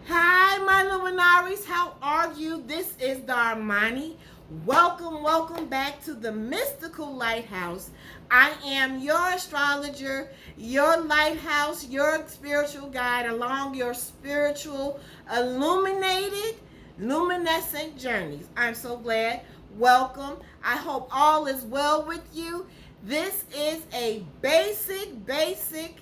Hi, my luminaries. How are you? This is Darmani. Welcome back to the Mystical Lighthouse. I am your astrologer, your lighthouse, your spiritual guide along your spiritual, illuminated, luminescent journeys. I'm so glad. Welcome. I hope all is well with you. This is a basic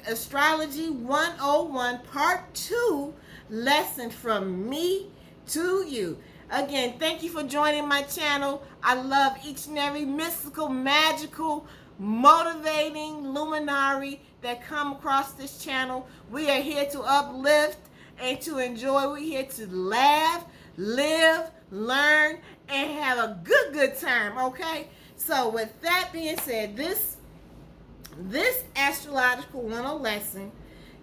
astrology 101 part 2 lesson from me to you. Again, thank you for joining my channel. I love each and every mystical, magical, motivating luminary that come across this channel. We are here to uplift and to enjoy. We're here to laugh, live, learn, and have a good time, okay? So with that being said, this astrological 101 lesson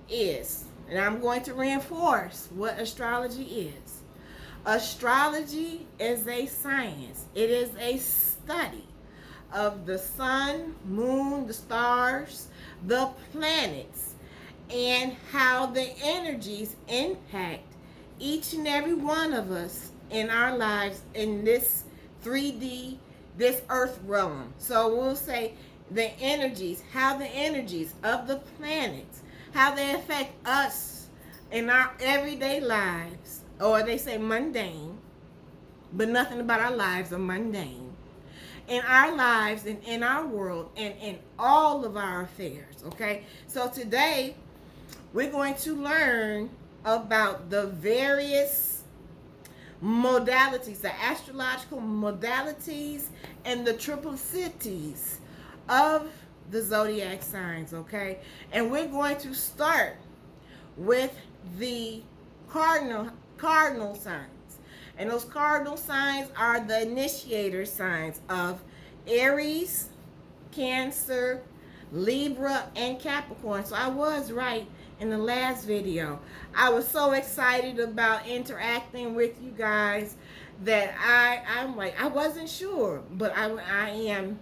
is, and I'm going to reinforce what astrology is. Astrology is a science. It is a study of the sun, moon, the stars, the planets, and how the energies impact each and every one of us in our lives in this 3D, this earth realm. So we'll say how the energies of the planets, how they affect us in our everyday lives, or they say mundane, but nothing about our lives are mundane. In our lives and in our world and in all of our affairs, okay? So today, we're going to learn about the various modalities, the astrological modalities and the triplicities of the zodiac signs, okay? And we're going to start with the cardinal signs. And those cardinal signs are the initiator signs of Aries, Cancer, Libra, and Capricorn. So I was right in the last video. I was so excited about interacting with you guys that I'm like, I wasn't sure, but I am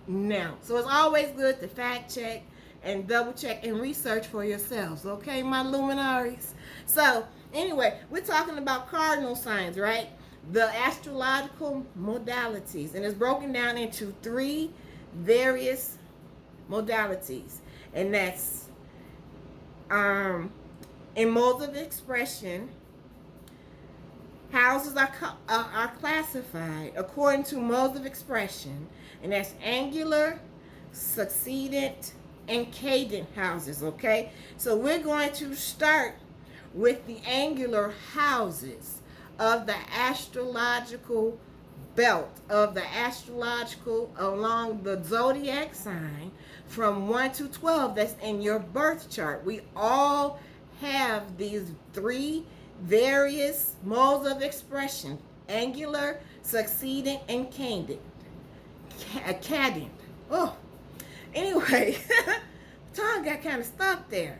now. So it's always good to fact check and double check and research for yourselves, okay, my luminaries? So anyway, we're talking about cardinal signs, right? The astrological modalities, and it's broken down into 3 various modalities, and that's in modes of expression. Houses are classified according to modes of expression, and that's angular, succedent, and cadent houses, okay? So we're going to start with the angular houses of the astrological belt, of the astrological along the zodiac sign from 1 to 12 that's in your birth chart. We all have these 3 various modes of expression: angular, succeeding, and cadent. Oh, anyway, tongue got kind of stuck there.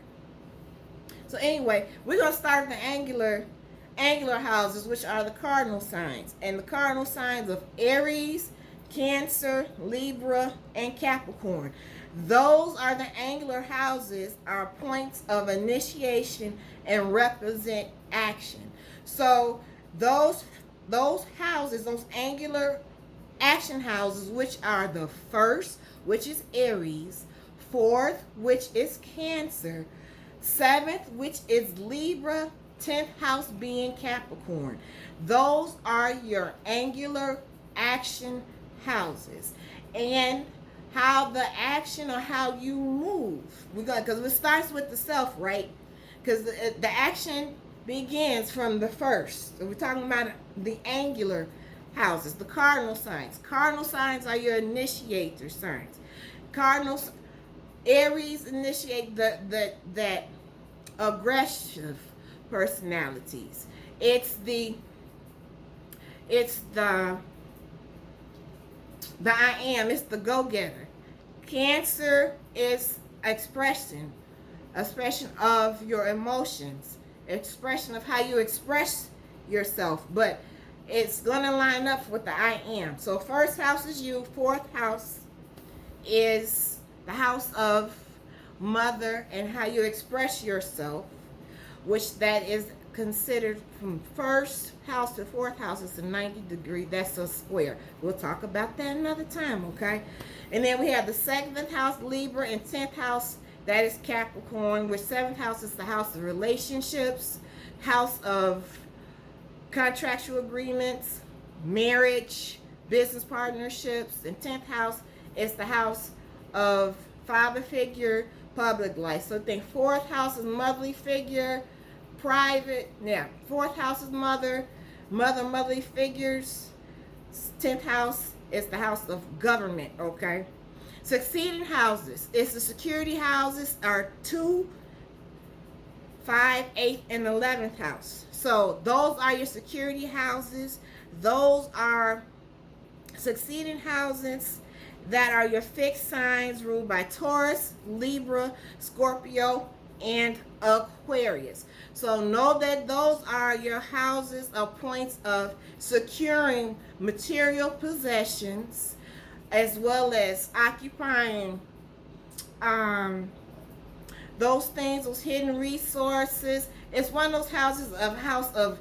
So anyway, we're gonna start with the angular houses, which are the cardinal signs, and the cardinal signs of Aries, Cancer, Libra, and Capricorn. Those are the angular houses, are points of initiation and represent action. So those houses, those angular action houses, which are the first, which is Aries, 4th, which is Cancer, 7th, which is Libra, 10th house being Capricorn. Those are your angular action houses. And how the action, or how you move, because it starts with the self, right? Because the action begins from the first. So we're talking about the angular houses, the cardinal signs. Cardinal signs are your initiator signs. Cardinals, Aries initiate that aggressive personalities. It's the I am, it's the go-getter. Cancer is expression of your emotions, expression of how you express yourself, but it's gonna line up with the I am. So 1st house is you, 4th house is the house of mother and how you express yourself. which that is considered from first house to fourth house is a 90 degree. That's a square. We'll talk about that another time, okay? And then we have the seventh house, Libra, and 10th house, that is Capricorn, which seventh house is the house of relationships, house of contractual agreements, marriage, business partnerships, and 10th house is the house of father figure, public life. So think fourth house is motherly figure, private. Yeah, fourth house is motherly figures. 10th house is the house of government, okay? Succeeding houses is the security houses are 2, 5, 8, and 11th house. So those are your security houses. Those are succeeding houses that are your fixed signs ruled by Taurus, Libra, Scorpio, and Aquarius. So know that those are your houses of points of securing material possessions, as well as occupying those things, those hidden resources. It's one of those houses of house of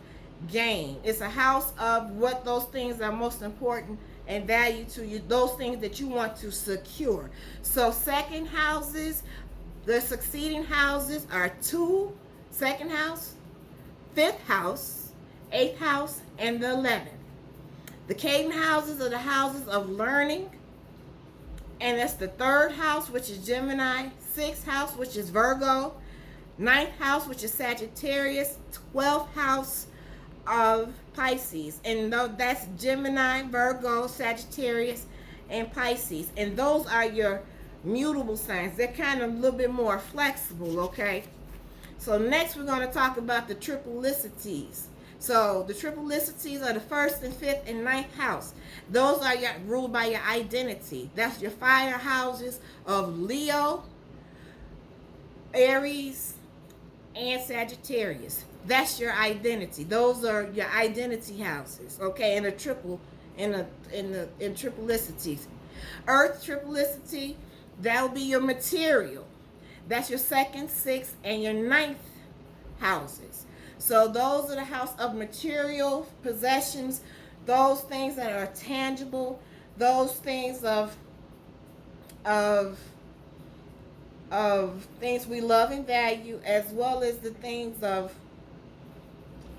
gain. It's a house of what those things are most important and value to you, those things that you want to secure. So second houses, the succeeding houses are 2, second house, 5th house, 8th house, and the 11th. The Caden houses are the houses of learning, and that's the 3rd house, which is Gemini, 6th house, which is Virgo, 9th house, which is Sagittarius, 12th house of Pisces, and that's Gemini, Virgo, Sagittarius, and Pisces. And those are your mutable signs. They're kind of a little bit more flexible, okay? So next we're going to talk about the tripolicities. So the tripolicities are the 1st and 5th and 9th house. Those are ruled by your identity. That's your fire houses of Leo, Aries, and Sagittarius. That's your identity. Those are your identity houses, okay? In a triple, in tripolicities. Earth tripolicity, that'll be your material. That's your 2nd, 6th, and your 9th houses. So those are the house of material possessions, those things that are tangible, those things of things we love and value, as well as the things of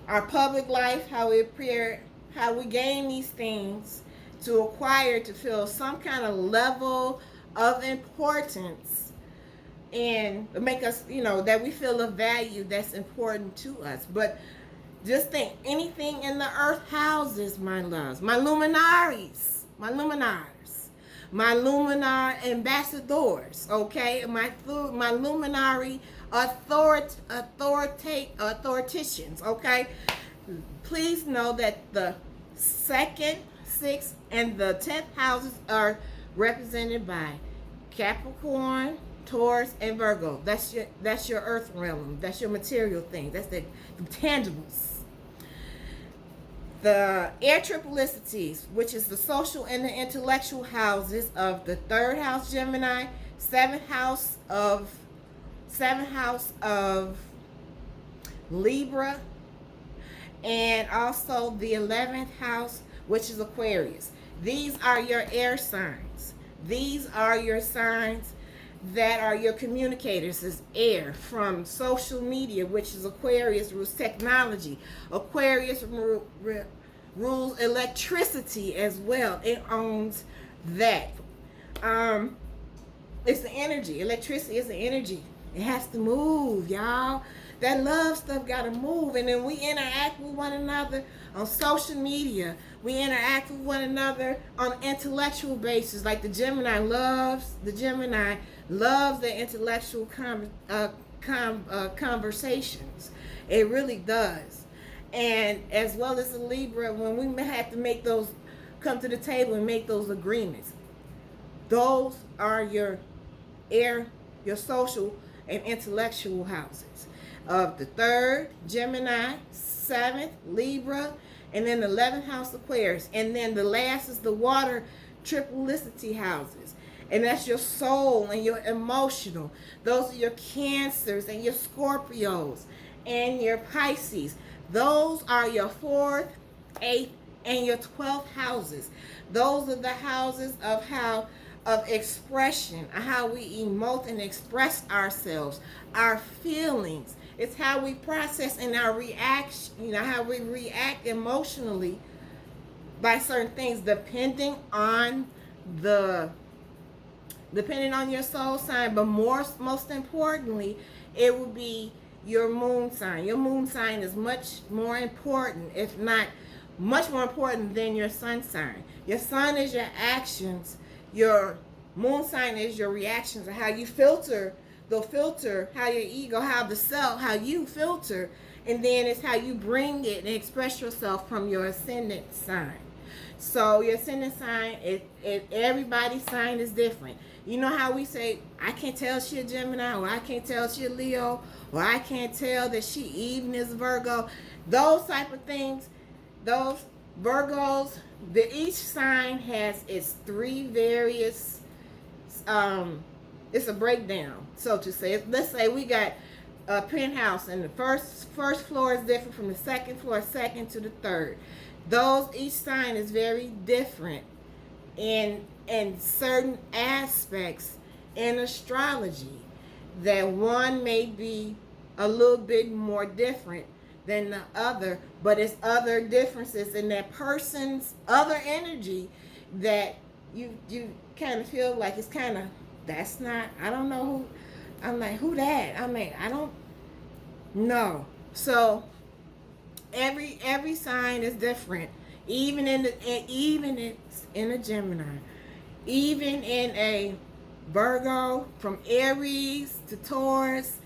our public life, how we appear, how we gain these things to acquire, to feel some kind of level of importance and make us, that we feel a value that's important to us. But just think, anything in the earth houses, my loves, my luminaries, my luminary ambassadors, okay? My luminary authoritations, okay? Please know that the 2nd, 6th, and the 10th houses are represented by Capricorn, Taurus, and Virgo. That's your earth realm. That's your material thing. That's the tangibles. The air tripolicities, which is the social and the intellectual houses of the 3rd house Gemini, 7th house of Libra, and also the 11th house, which is Aquarius. These are your air signs. These are your signs that are your communicators, is air. From social media, which is Aquarius, rules technology. Aquarius rules electricity as well. It owns that. It's the energy. Electricity is the energy. It has to move, y'all. That love stuff gotta move. And then we interact with one another on social media. We interact with one another on an intellectual basis. Like the Gemini loves the intellectual conversations. It really does. And as well as the Libra, when we have to come to the table and make those agreements, those are your social and intellectual houses of the 3rd Gemini, 7th Libra, and then the 11th house Aquarius. And then the last is the water tripolicity houses, and that's your soul and your emotional. Those are your Cancers and your Scorpios and your Pisces. Those are your 4th, 8th, and your 12th houses. Those are the houses of expression, how we emote and express ourselves, our feelings. It's how we process and our reaction, how we react emotionally by certain things, depending on your soul sign. But most importantly, it will be your moon sign. Your moon sign is much more important, if not much more important than your sun sign. Your sun is your actions. Your moon sign is your reactions, or how you filter how your ego, how the self, how you filter, and then it's how you bring it and express yourself from your ascendant sign. So your ascendant sign, everybody's sign is different. You know how we say, I can't tell she a Gemini, or I can't tell she a Leo, or I can't tell that she even is Virgo. Those type of things, those Virgos, each sign has its 3 various, it's a breakdown, so to say. Let's say we got a penthouse, and the first floor is different from the second floor, second to the third. Each sign is very different in certain aspects in astrology, that one may be a little bit more different than the other, but it's other differences in that person's other energy that you kind of feel like it's kind of, that's not, I don't know who, I'm like, who that? I mean, I don't know. So every sign is different, even in a Gemini, even in a Virgo, from Aries to Taurus.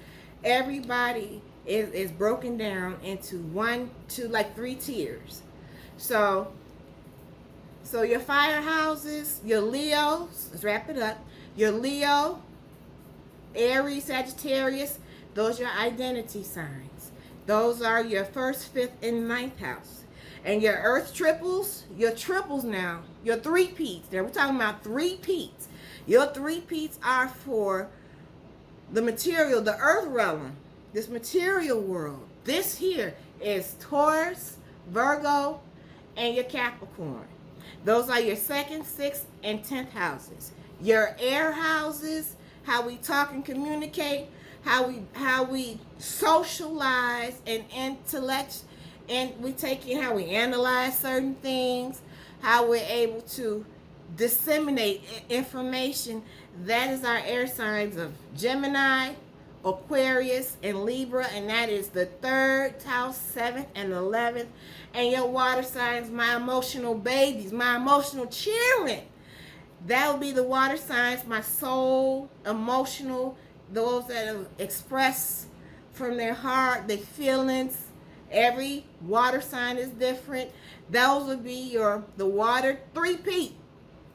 Everybody is broken down into 1, 2, like 3 tiers. So your fire houses, your Leos, let's wrap it up. Your Leo, Aries, Sagittarius, those are your identity signs. Those are your 1st, 5th, and 9th house. And your earth triples, your triples now, your 3-peats. Now we're talking about 3-peats. Your 3-peats are for the material, the earth realm, this material world. This here is Taurus, Virgo, and your Capricorn. Those are your 2nd, 6th, and 10th houses. Your air houses, how we talk and communicate, how we socialize and intellect, and we take in how we analyze certain things, how we're able to disseminate information. That is our air signs of Gemini, Aquarius, and Libra, and that is the 3rd house, 7th, and 11th. And your water signs, my emotional babies, my emotional children. That will be the water signs, my soul, emotional, those that express from their heart, their feelings. Every water sign is different. Those would be the water 3-peat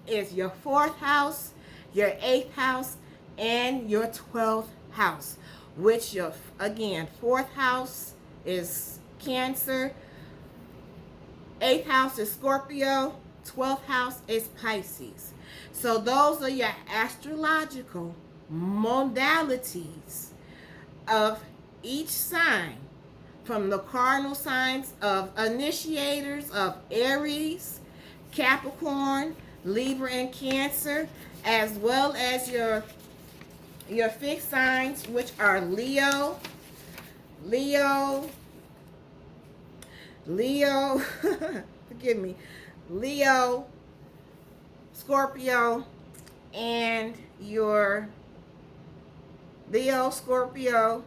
is your 4th house, your 8th house, and your 12th house, which your, again, 4th house is Cancer, 8th house is Scorpio, 12th house is Pisces. So those are your astrological modalities of each sign, from the cardinal signs of initiators of Aries, Capricorn, Libra, and Cancer, as well as your fixed signs, which are Leo, forgive me, Leo, Scorpio, and your Leo, Scorpio,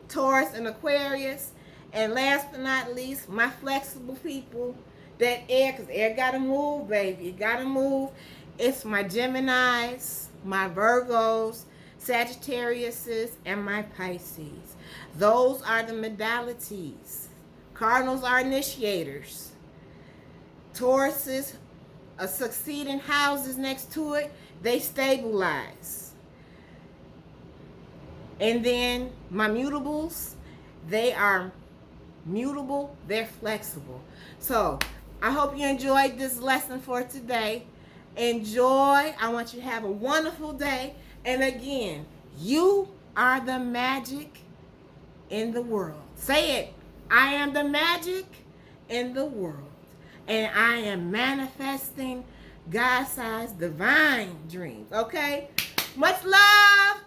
Taurus, and Aquarius. And last but not least, my flexible people, that air, because air gotta move, baby. It gotta move. It's my Geminis, my Virgos, Sagittariuses, and my Pisces. Those are the modalities. Cardinals are initiators. Tauruses, succeeding houses next to it, they stabilize. And then my mutables, they are mutable, they're flexible. So I hope you enjoyed this lesson for today. Enjoy. I want you to have a wonderful day. And again, you are the magic in the world. Say it. I am the magic in the world, and I am manifesting God-sized divine dreams. Okay? Much love.